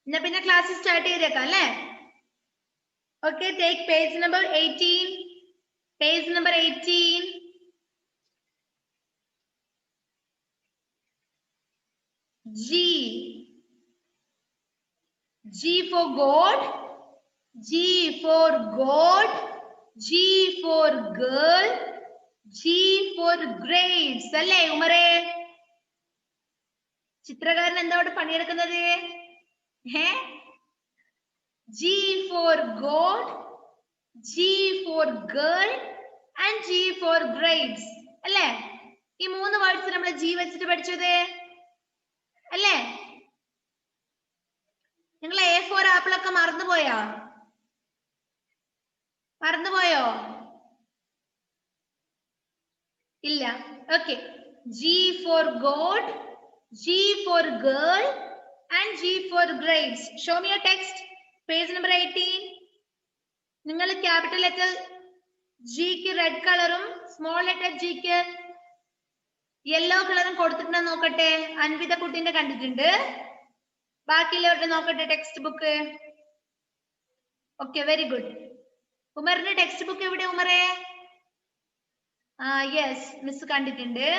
എന്നാ പിന്നെ class start ചെയ്തേക്കാം അല്ലേ? Okay, take page number 18. Page number 18. G. G for God. G for God. G for girl. G for grapes. അല്ലേ ഉമറേ? ചിത്രകാരൻ എന്താ അവിടെ പണിയെടുക്കുന്നത്? G for God, G for girl and G for grapes. അല്ലേ? ഈ മൂന്ന് വേർഡ്സ് നമ്മൾ G വെച്ചിട്ട് പഠിച്ചത് അല്ലേ? നിങ്ങൾ A for apple ഒക്കെ മറന്നുപോയോ? ഇല്ല. Okay, G for God, G for girl and G for grapes. Show me your text. Page number 18. നിങ്ങൾ ക്യാപിറ്റൽ ലെറ്റർ ജിക്ക് റെഡ് കളറും സ്മോൾ ലെറ്റർ ജിക്ക് യെല്ലോ കളറും കൊടുത്തിട്ടുണ്ടെന്ന് നോക്കട്ടെ. അൻവിത കുട്ടിന്റെ കണ്ടിട്ടുണ്ട്. ബാക്കിയുള്ളവരുടെ നോക്കട്ടെ text book. Okay, very good. ഉമറിന്റെ ടെക്സ്റ്റ് ബുക്ക് എവിടെ ഉമറേ? യെസ്, മിസ് കണ്ടിട്ടുണ്ട്.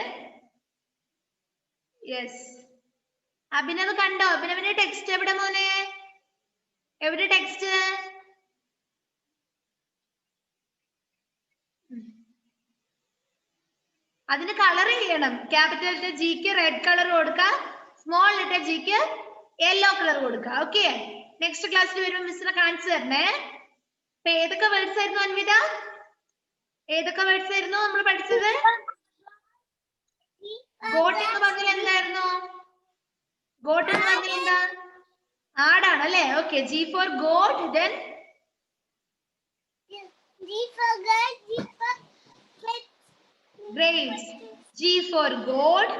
യെസ്. അഭിനവ് കണ്ടോ? അഭിനവിന്റെ ടെക്സ്റ്റ് എവിടെ മോനെ? എവിടെ ടെക്സ്റ്റ്? അതിന് കളർ ചെയ്യണം. ക്യാപിറ്റൽ ലെറ്റർ ജിക്ക് റെഡ് കളർ കൊടുക്കുക, സ്മോൾ ലെറ്റർ ജിക്ക് യെല്ലോ കളർ കൊടുക്കുക. ഓക്കെ, നെക്സ്റ്റ് ക്ലാസ്സിൽ വരുമ്പോൾ മിസ്സിനെ കാണിച്ചു തരണേ. അപ്പൊ ഏതൊക്കെ വേർഡ്സ് ആയിരുന്നു അൻവിത? ഏതൊക്കെ വേർഡ്സ് ആയിരുന്നു നമ്മൾ പഠിച്ചത്? ഗോട്ട് എന്ന് പറഞ്ഞാൽ എന്തായിരുന്നു? ഗോട്ട് എന്ന് പറഞ്ഞാൽ എന്താ? ആടാണ് അല്ലേ? Okay, G for goat, then grapes. G for goat,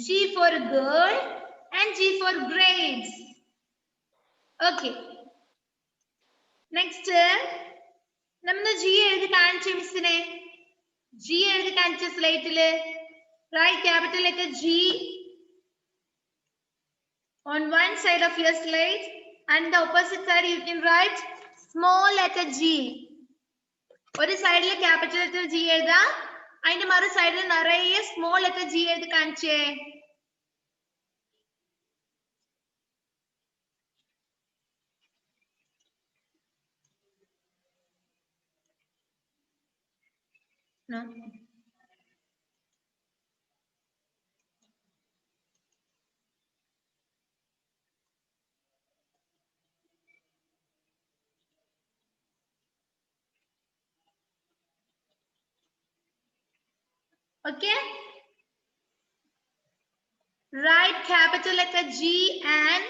G for girl and G for grapes. Okay, next നമ്മൾ G എഴുതി കാണിച്ചു മിസ്സിനെ. G എഴുതി കാണിച്ച സ്ലേറ്റില് write capital letter G on one side of your slate and the opposite side you can write small letter G. ഒരു സൈഡിൽ capital letter G എഴുതാ, അതിന്റെ മറു സൈഡിൽ നിറയെ സ്മോൾ ലെറ്റർ G എഴുതി കാണിച്ചേ. Okay, write capital letter G and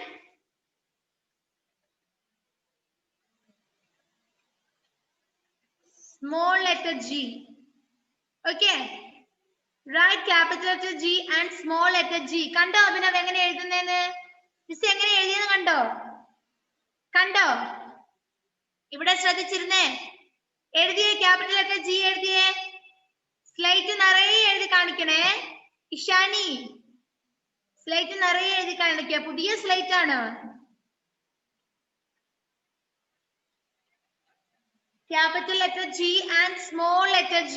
small letter G. Okay, write capital letter G and small letter G. കണ്ടോ അഭിനവ് എങ്ങനെ എഴുതുന്നേന്ന്? മിസ് എങ്ങനെ എഴുതിയെന്ന് കണ്ടോ? ഇവിടെ ശ്രദ്ധിച്ചിരുന്നേ. എഴുതിയേ ക്യാപിറ്റൽ ലെറ്റർ G എഴുതിയേ. സ്ലൈറ്റ് നിറയെ എഴുതി കാണിക്കണേ. ഇഷാനി, സ്ലൈറ്റ് നിറയെ എഴുതി കാണിക്കുക. പുതിയ സ്ലൈറ്റ് ആണ്. Capital letter G and small letter G.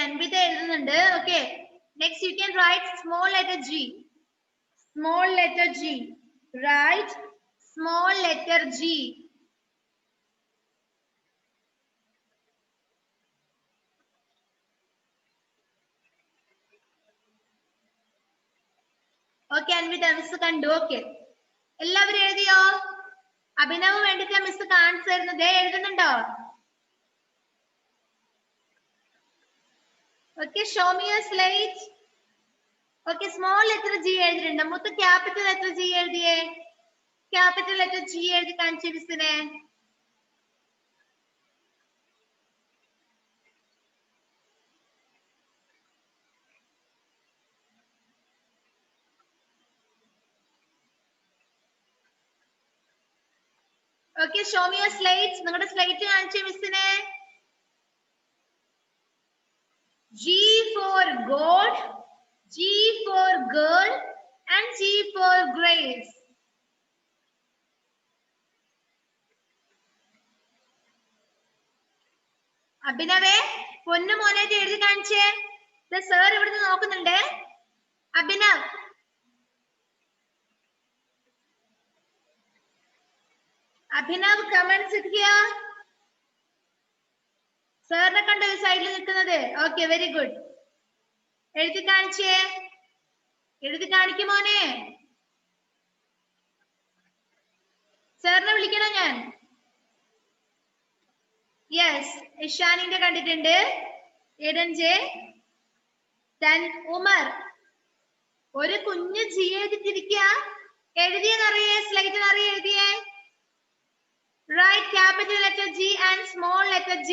Anvita എഴുതുന്നുണ്ട്. Okay, next you can write small letter G. Small letter G. Write small letter G. Okay, Anvita, miss കണ്ടു. ഓക്കെ, എല്ലാവരും എഴുതിയോ? അഭിനവ് വേണ്ടിട്ട് മിസ് കാണിച്ചു തരുന്നത് എഴുതുന്നുണ്ടോ? Okay, show me your slate. Okay, small letter G എഴുതിയിട്ടുണ്ട്. മൊത്തം capital letter G എഴുതിയേ. Capital letter G എഴുതി കാണിച്ചു മിസ്സിനെ. Okay, show me your slates. നിങ്ങളുടെ സ്ലേറ്റ് കാണിച്ചു മിസ്സിനെ. G for God, G for girl, and G for Grace. അഭിനവേ പൊന്നു മോനായിട്ട് എഴുതി കാണിച്ചേ. സർ ഇവിടുന്ന് നോക്കുന്നുണ്ട്. അഭിനവ്, അഭിനവ് കമന്റ്സ് ഇരിക്കുക. സാറിനെ കണ്ടോ ഈ സൈഡിൽ നിൽക്കുന്നത്? Okay, very good. എഴുതി കാണിച്ചേ, എഴുതി കാണിക്കും മോനെ. സാറിനെ വിളിക്കണോ ഞാൻ? യെസ്, ഇഷാനിന്റെ കണ്ടിട്ടുണ്ട്. Aiden J, Umar. ഒരു കുഞ്ഞ് ജി എഴുതിട്ടിരിക്കുക. എഴുതിയെന്നറിയേ, സ്ലൈറ്റിൽ അറിയ എഴുതിയേ. Write capital letter G and small letter G.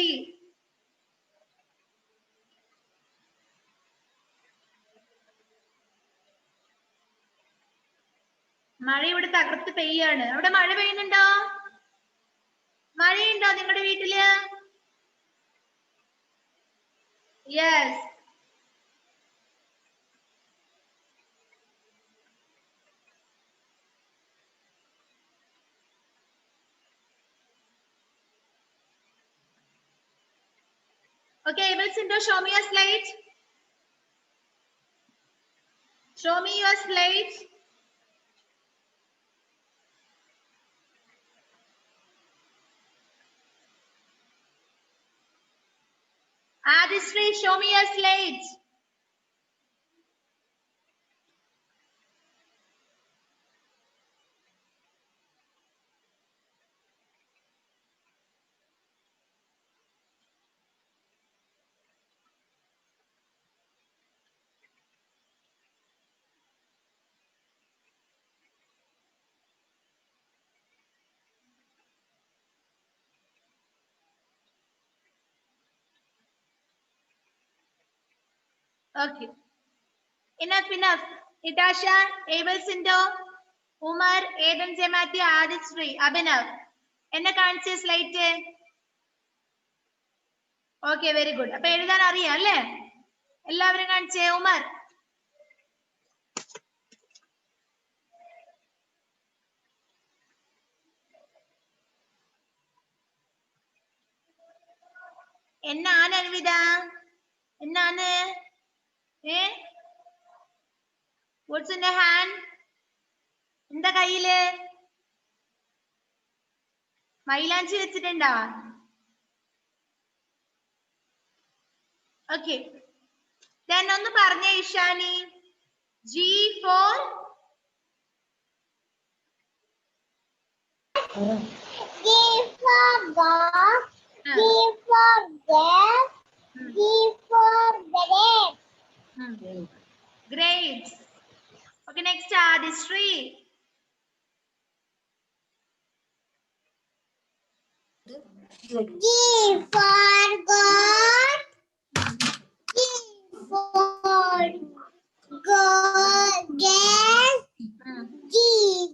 മഴ ഇവിടെ തകർത്ത് പെയ്യാണ്. അവിടെ മഴ പെയ്യുന്നുണ്ടോ? മഴയുണ്ടോ നിങ്ങളുടെ വീട്ടില്? Yes. Okay, Abelsindo, show me your slide. Show me your slide. Adisri, show me your slide. Okay. Enough. Itasha, Abelsindo, Umar, Aiden J. Matthew, Adisri, Abhinav. എന്നെ കാണിച്ച സ്ലൈറ്റ്. Okay, very good. അപ്പൊ എഴുതാൻ അറിയാം അല്ലേ? എല്ലാവരും കാണിച്ചേ. ഉമർ, എന്നാണ് അൻവിത? എന്നാണ്? What's in the hand? എന്താ കയ്യില്? മൈലാഞ്ചി വെച്ചിട്ടുണ്ടാ? ഓക്കെ, then ഒന്ന് പറഞ്ഞേ Ishani. G for God, G for girl, G for grapes. Grapes. Okay, next Adisri. G for God, G for girl, G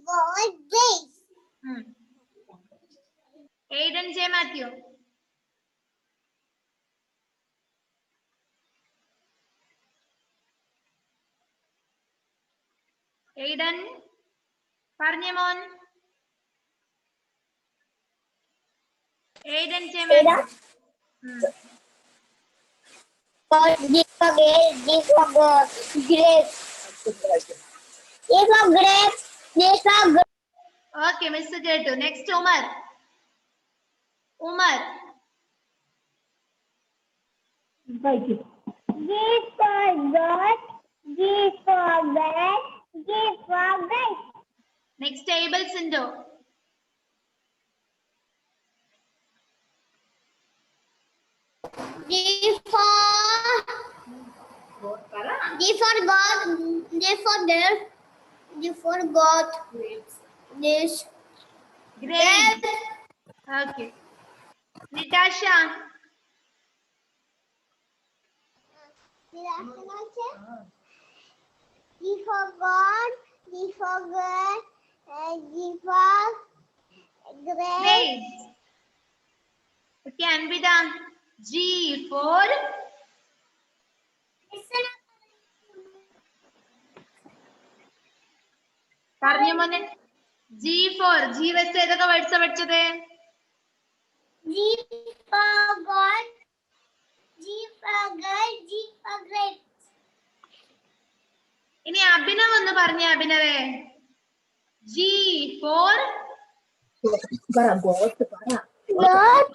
for grapes. Aiden J. Matthew. Aiden, പറഞ്ഞേ മോൻ. Aiden J. Matthew. G for grapes, G for grapes. G for grapes, G for grapes. Okay, Miss കേട്ടു. Next Umar. Umar. G for God, G for bed, G for bed. Next Abelsindo. G for God, G for girl, G for God. This Great. Okay. Natasha. G for God, G for girl, G for grapes. Great. Okay, Anvida. G for പറഞ്ഞ മോനെ. G4. G വെച്ച് ഏതൊക്കെ words പഠിച്ചത്? G for God, G for girl, G for grapes. ഇനി അഭിനവ് ഒന്ന് പറഞ്ഞ അഭിനവേ. G4. Goat. Lot.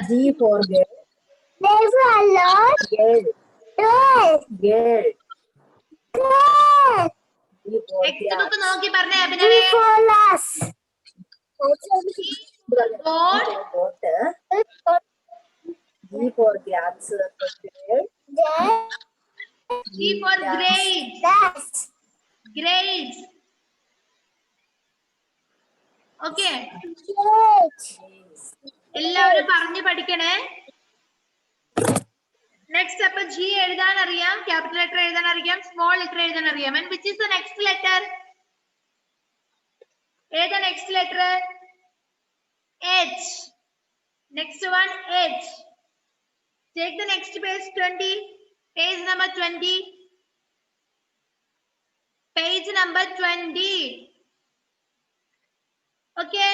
G for girl. There's a lot. Girl. Girl. Girl. Girl. G for text grass. Book നോക്കി പറഞ്ഞ G അഭിനവേ. for lass. Goat. Goat. G for grass. Girl. G for grapes. Lass. Grapes. Okay, Great. എല്ലാവരും പറഞ്ഞു പഠിക്കണേ. Next അപ്പൊ G എഴുതാൻ അറിയാം, capital letter എഴുതാൻ അറിയാം, സ്മോൾ ലെറ്റർ എഴുതാൻ അറിയാം. And which is the next letter? ഏതാ next letter? H. Next one, H. Take the next page 20. Page number 20. Page number 20. Okay.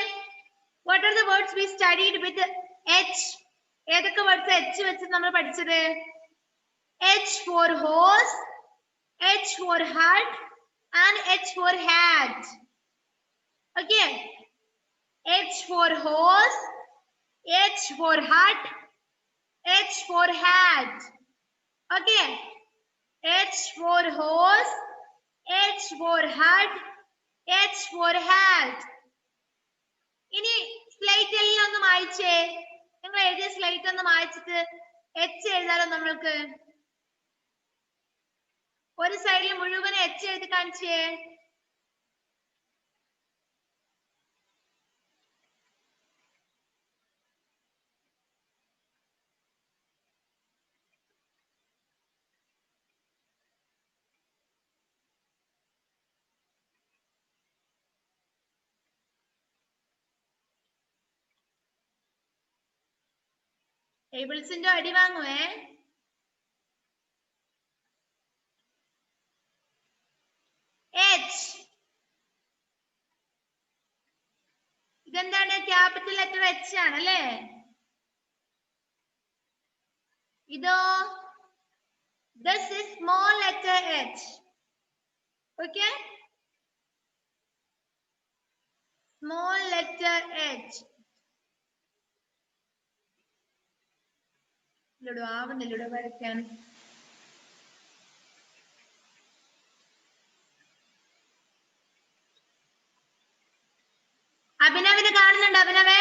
What are the words we studied with H? ഏതൊക്കെ words H വെച്ച് നമ്മൾ പഠിച്ചത്? H for horse, H for hut, and H for hat. Okay. H for horse, H for hut, H for hat. Okay. H for horse, H for hut, H for hat. ഇനി slight എല്ലാം ഒന്ന് മായ്ച്ചേ. നിങ്ങൾ എഴുതിയ slight ഒന്ന് മായ്ച്ചിട്ട് H എഴുതാലോ നമ്മൾക്ക്. ഒരു സൈഡിൽ മുഴുവൻ H എഴുതി കാണിച്ചേ. ടേബിൾസിന്റെ അടി വാങ്ങുവേ. H. ഇതെന്താണ്? ക്യാപിറ്റൽ ലെറ്റർ H ആണ് അല്ലേ? ഇതോ? This is small letter H. Okay? Small letter H. ഇവിടെ ആവുന്നില്ല, ഇവിടെ വരയ്ക്കാൻ. അഭിനവിന് കാണുന്നുണ്ട്? അഭിനവേ,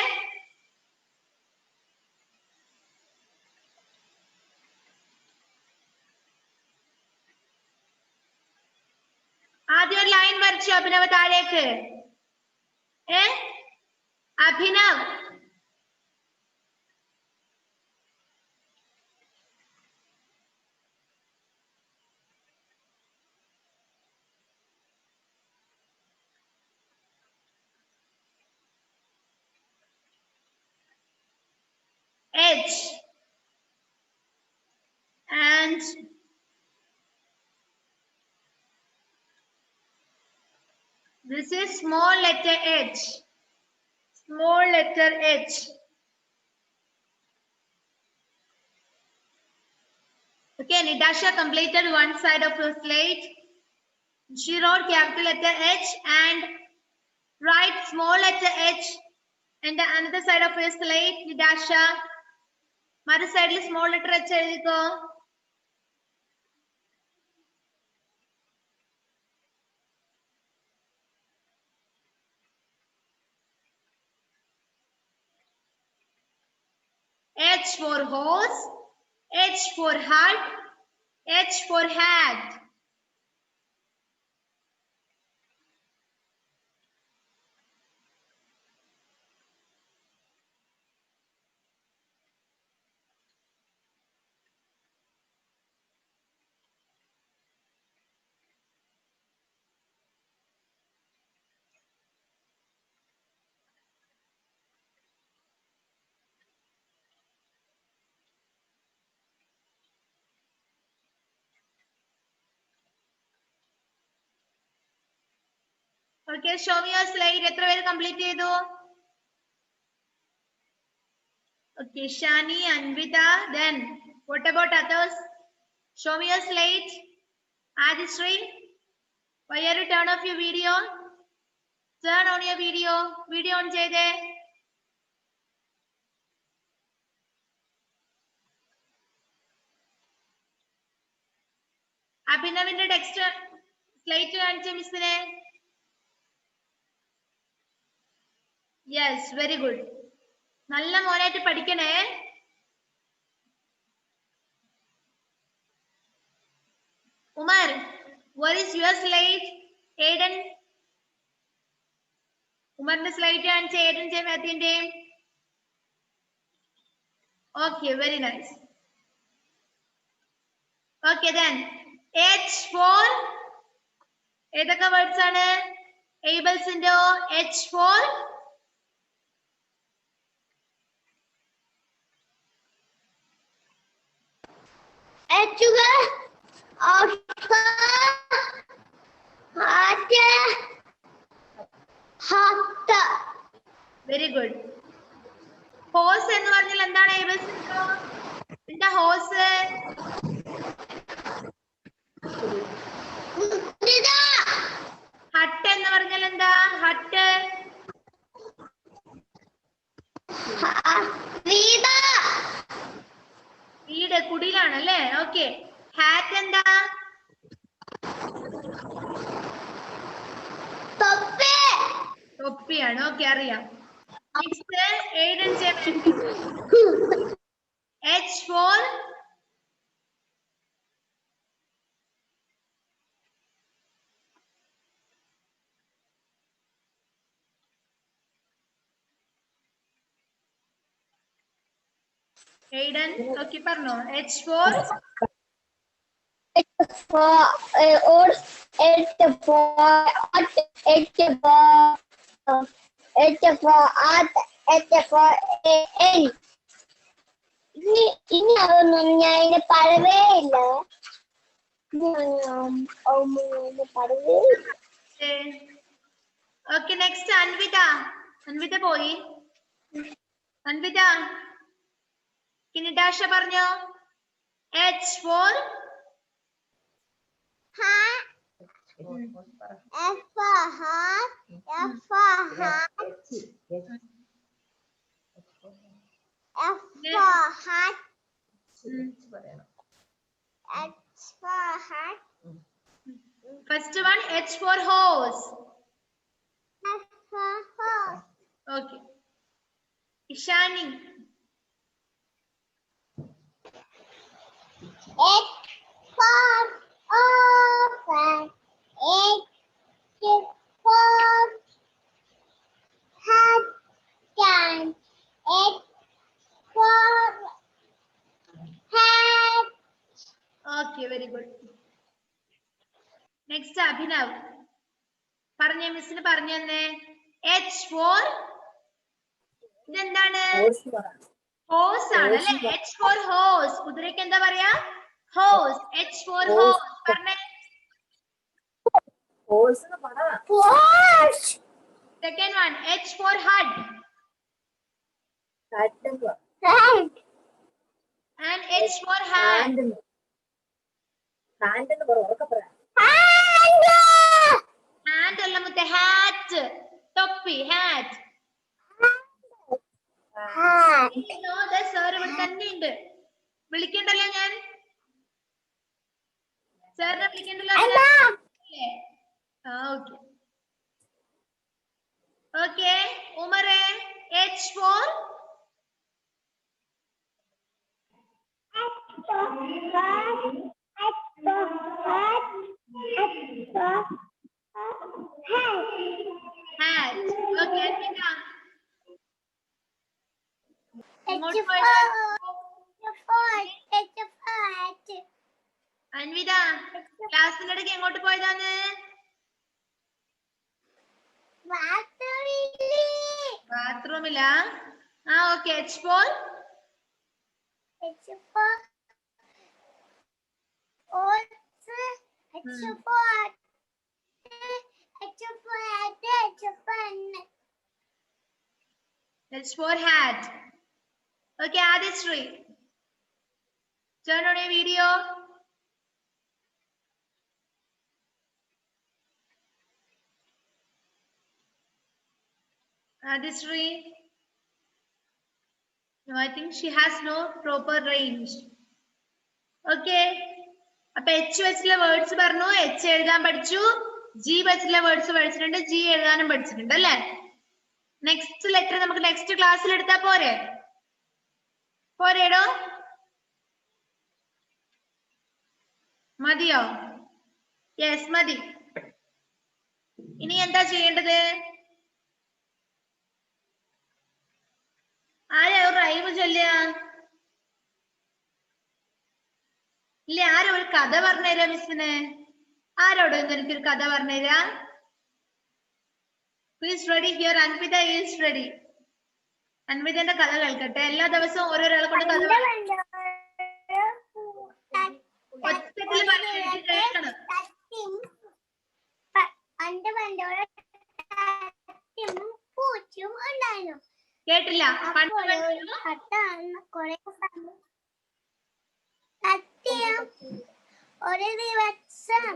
ആദ്യം ഒരു ലൈൻ വരച്ചു അഭിനവ് താഴേക്ക്. Abhinav, H. And this is small letter H. Small letter H. Okay, Nidasha completed one side of her slate. She wrote capital letter H and write small letter H and the another side of her slate. Nidasha, mother side is small letter H എഴുതിക്കോ. H for horse, H for hut, H for hat. Okay, show me your slide. എത്ര പേര് complete ചെയ്തു? Okay, Shani, Anvita, then what about others? Show me your slide. Adishree, why are you turn off your video? Turn on your video. Video on ചെയ്തേ. അഭിനവിന്റെ text slight കാണിച്ച മിസ്സിനെ. Yes, very good. നല്ല മോനായിട്ട് പഠിക്കണേ. Umar, what is your slide? Aiden, ഉമറിന്റെ സ്ലൈറ്റ് കാണിച്ച Aiden മാത്യുവിന്റെ. Okay, very nice. Okay, then H for ഏതൊക്കെ വേർഡ്സ് ആണ്? ഏബിൾസിന്റെ H for very good. Horse എന്ന് പറഞ്ഞാൽ എന്താണ്? ഏബിൾസിന്റെ എന്താ ഹോസ്? ഹട്ട് എന്ന് പറഞ്ഞാൽ എന്താ? ഹട്ട് വീട്, കുടിലാണ് അല്ലേ? ഓക്കെ. ഹാറ്റ് എന്താ? തൊപ്പിയാണ്. ഓക്കെ, അറിയാം. Next Aiden H for Aiden. Okay, പറഞ്ഞോ. H for ഇനി അതൊന്നും ഞാൻ പറവേ ഇല്ല. Okay, next Anvita. Anvita പോയി. അൻവിത, കിനിടാഷ പറഞ്ഞോ. H for hat. F for hat. F for hat. F for hat. H for hat. first one H for hose. F for horse. Okay. Ishani. H for open. H for hat. H for hat. Okay, very good. Next Abhinav. പറഞ്ഞേ, മിസ്സിന് പറഞ്ഞു തന്നെ. H for ഇതെന്താണ്? ഹോസ് ആണ് അല്ലെ? H for hose. കുതിരയ്ക്ക് എന്താ പറയാ? ഹോസ്. H for hose. പറഞ്ഞേ. Horse. Second one H for hut. Hand. And H for hand. Hand. Hand അല്ല മുത്തേ, hat. തൊപ്പി, hat. സാർ ഇവിടെ തന്നെ ഉണ്ട്. വിളിക്കണ്ടല്ലോ ഞാൻ? സാറിനെ വിളിക്കണ്ടല്ലോ? ഓക്കെ. ഓക്കെ, ഉമറെ. H for hat. Okay, Anvita. Anvita, ക്ലാസ്സിന്റെ ഇടയ്ക്ക് എങ്ങോട്ട് പോയതാണ്? ബാത്റൂമിലാ? ആ, okay. H for H for hat. Okay, Adishri. Turn on your video. Adishri. No, I think she has no proper range. Okay. അപ്പൊ H വെച്ചുള്ള വേർഡ്സ് പറഞ്ഞു, H എഴുതാൻ പഠിച്ചു. G വെച്ചുള്ള വേർഡ്സ് പഠിച്ചിട്ടുണ്ട്, G എഴുതാനും പഠിച്ചിട്ടുണ്ട് അല്ലേ? നെക്സ്റ്റ് ലെറ്റർ നമുക്ക് നെക്സ്റ്റ് ക്ലാസ്സിൽ എടുത്താ പോരെ? പോരേടോ? മതിയോ? യെസ് മതി. ഇനി എന്താ ചെയ്യേണ്ടത്? ആരാ ഒരു റൈവ് ചൊല്ലുക? ഇല്ല, ആരോ ഒരു കഥ പറഞ്ഞുതരാ മിസ്സിന്? ആരോടോ എനിക്കൊരു കഥ പറഞ്ഞുതരാ? Please ready here. Anvita is ready. അൻവിതന്റെ കഥ കേൾക്കട്ടെ. എല്ലാ ദിവസവും ഓരോരാളെ കൊണ്ട് കഥ ഒറ്റത്തിൽ പറഞ്ഞു കേൾക്കണം. കേട്ടില്ല. ഒരു ദിവസം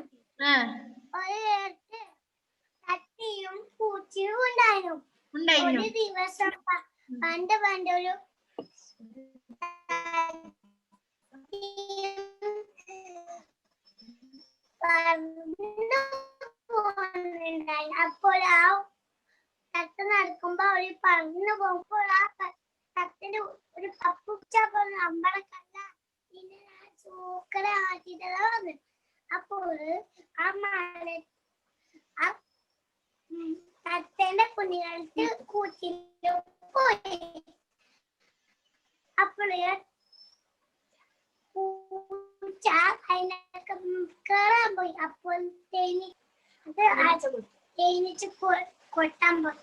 കത്തിയും പൂച്ചയും ഉണ്ടായിരുന്നു. ഒരു ദിവസം പണ്ട് ഒരു അപ്പോൾ ആ കത്ത് നടക്കുമ്പോ അവര് പറന്നു പോകുമ്പോൾ ആ കത്തിന് ഒരു പപ്പൂച്ച നമ്മളെ കണ്ട സൂക്കര ആക്കിട്ടതാ വന്നു. അപ്പോൾ ആ മല ആ തത്തേന്റെ കുഞ്ഞുങ്ങൾക്ക് കൂട്ടില് പോയി. അപ്പോഴേ പൂച്ച അതിനൊക്കെ കേറാൻ പോയി. അപ്പോൾ തേനീച്ച് കൊട്ടാൻ പോയി.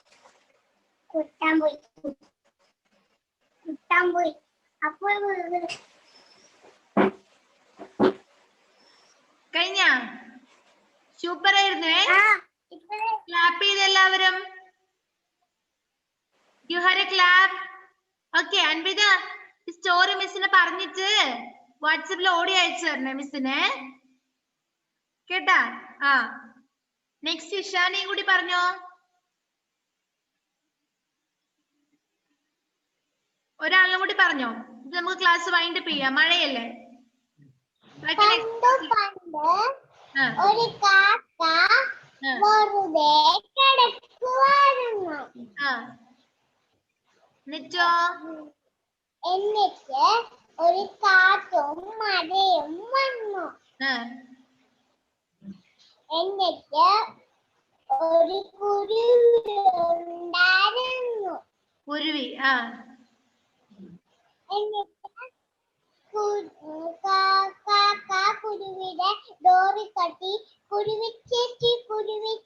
അപ്പോൾ കഴിഞ്ഞ സൂപ്പർ ആയിരുന്നേ. ക്ലാപ്പ് ചെയ്ത് എല്ലാവരും. You have a clap. Okay Anvita, story മിസ്സിനെ പറഞ്ഞിട്ട് വാട്സാപ്പിൽ ഓഡിയോ അയച്ചു തരണേ മിസ്സിനെ, കേട്ടാ? ആ നെക്സ്റ്റ് ഇഷാനയും കൂടി പറഞ്ഞോ. ഒരാളും കൂടി പറഞ്ഞോ. ഇത് നമുക്ക് ക്ലാസ് വൈൻഡ് അപ്പ് ചെയ്യാം, മഴയല്ലേ. ഒരു കാക്ക വെറുതെ കിടക്കുവായിരുന്നു. എന്നിട്ടോ? എന്നിട്ട് ഒരു കാറ്റും മഴയും വന്നു. എന്നിട്ട് ഒരു കുരുവി ഉണ്ടായിരുന്നു. കുരുവി. എന്നിട്ട് കാക്ക കുരുവിയുടെ ഡോറി തട്ടി കുരുവി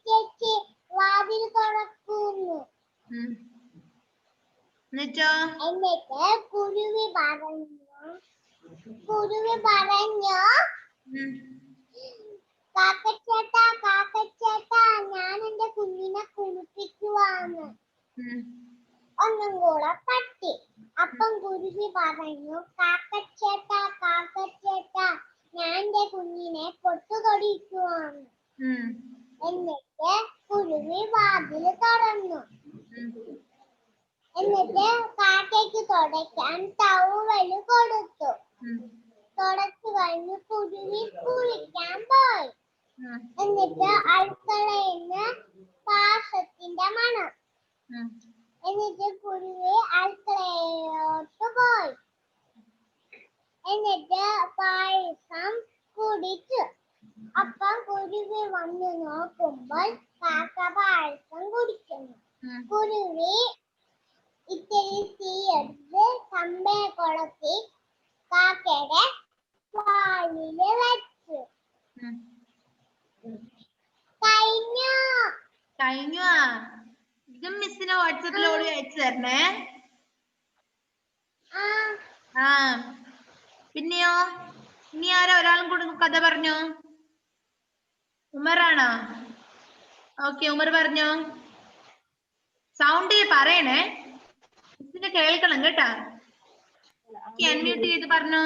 ചേച്ചി വാതിൽ തുറക്കുന്നു. എന്നിട്ടോ? എന്നിട്ട് കുരുവി പറഞ്ഞു കാക്കച്ചേട്ടാ ഞാൻ എന്റെ കുഞ്ഞിനെ കുളിപ്പിക്കുവാന്ന്. ഒന്നും കൂടെ തട്ടി. അപ്പം കുരുവി പറഞ്ഞു കാക്കച്ചേട്ടാ ഞാൻ എന്റെ കുഞ്ഞിനെ പൊട്ടുതൊടിക്കുവാന്ന്. എന്നിട്ട് കുരുവി വാതിൽ തുറന്നു. എന്നിട്ട് കാക്കയ്ക്ക് തുടയ്ക്കാൻ ടവല് കൊടുത്തു. തുടച്ചു കഴിഞ്ഞ് കുരുവി കുളിക്കാൻ പോയി. എന്നിട്ട് അടുക്കളയിന്ന് പായസത്തിന്റെ മണം. എന്നിട്ട് കുരുവി അടുക്കളയിലോട്ട് പോയി. എന്നിട്ട് പായസം കുടിച്ചു. അപ്പം കുരുവി വന്ന് നോക്കുമ്പോൾ കാക്ക പായസം കുടിക്കുന്നു. കുരുവി ഇത്തിരി തീയെടുത്ത് കമ്പയെ കൊളത്തി കാക്കയുടെ വാലില് വെച്ചു. കഴിഞ്ഞു. ഇതും മിസ്സിനെ വാട്സാപ്പിൽ ഓഡിയോ അയച്ചു തരണേ. പിന്നെയോ? ഇനി ആരാ ഒരാളും കൂടെ കഥ പറഞ്ഞോ? ഉമറാണോ? ഓക്കെ ഉമർ പറഞ്ഞോ. സൗണ്ട് പറയണേ. മിസ്സിനെ കേൾക്കണം കേട്ടാ. അൺമ്യൂട്ട് ചെയ്ത് പറഞ്ഞോ.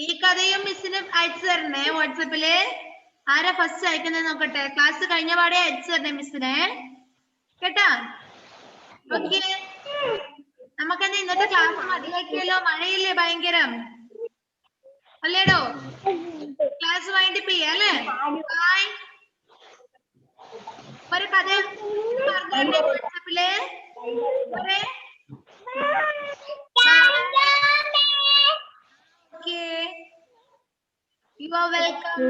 ഈ കഥയും മിസ്സിന് അയച്ചു തരണേ വാട്സപ്പില്. ആരാ ഫസ്റ്റ് അയക്കുന്നത് നോക്കട്ടെ. ക്ലാസ് കഴിഞ്ഞ പാടെ അയച്ചു തരണേ മിസ്സിനെ കേട്ടാ. ഓക്കെ, നമുക്കെന്താ ഇന്നത്തെ ക്ലാസ് മതിയാക്കിയല്ലോ. മഴയില്ലേ ഭയങ്കരം അല്ലേടോ? ക്ലാസ് വൈൻഡപ്പ് ചെയ്യാം അല്ലേ? ബൈ. ഒരു കഥ പറഞ്ഞേ വാട്സപ്പില്. Okay, you are welcome.